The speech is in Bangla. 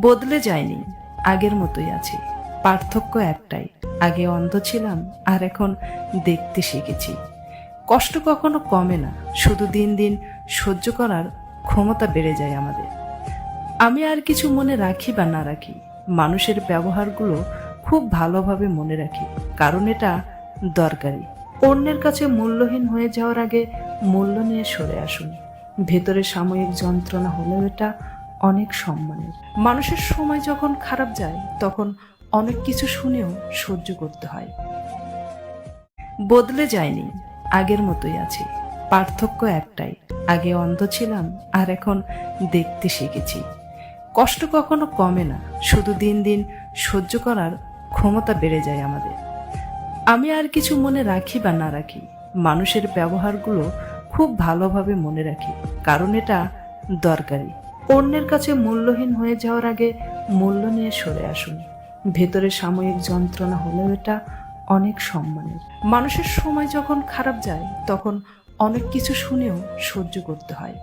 বদলে যায়নি, আগের মতোই আছি। পার্থক্য একটাই, আগে অন্ধ ছিলাম আর এখন দেখতে শিখেছি। কষ্ট কখনো কমে না, শুধু দিন দিন সহ্য করার ক্ষমতা বেড়ে যায় আমাদের। আমি আর কিছু মনে রাখি বা না রাখি, মানুষের ব্যবহারগুলো খুব ভালোভাবে মনে রাখি, কারণ এটা দরকারি। অন্যের কাছে মূল্যহীন হয়ে যাওয়ার আগে মূল্য নিয়ে সরে আসুন। ভেতরে সাময়িক যন্ত্রণা হলেও এটা অনেক সম্মানের। মানুষের সময় যখন খারাপ যায় তখন অনেক কিছু শুনেও সহ্য করতে হয়। বদলে যায়নি, আগের মতোই আছি। পার্থক্য একটাই, আগে অন্ধ ছিলাম আর এখন দেখতে শিখেছি। কষ্ট কখনো কমে না, শুধু দিন দিন সহ্য করার ক্ষমতা বেড়ে যায় আমাদের। আমি আর কিছু মনে রাখি বা না রাখি, মানুষের ব্যবহারগুলো খুব ভালোভাবে মনে রাখি, কারণ এটা দরকারি। অন্যের কাছে মূল্যহীন হয়ে যাওয়ার আগে মূল্য নিয়ে সরে আসুন। ভেতরে সাময়িক যন্ত্রণা হলেও এটা অনেক সম্মানের। মানুষের সময় যখন খারাপ যায় তখন অনেক কিছু শুনেও সহ্য করতে হয়।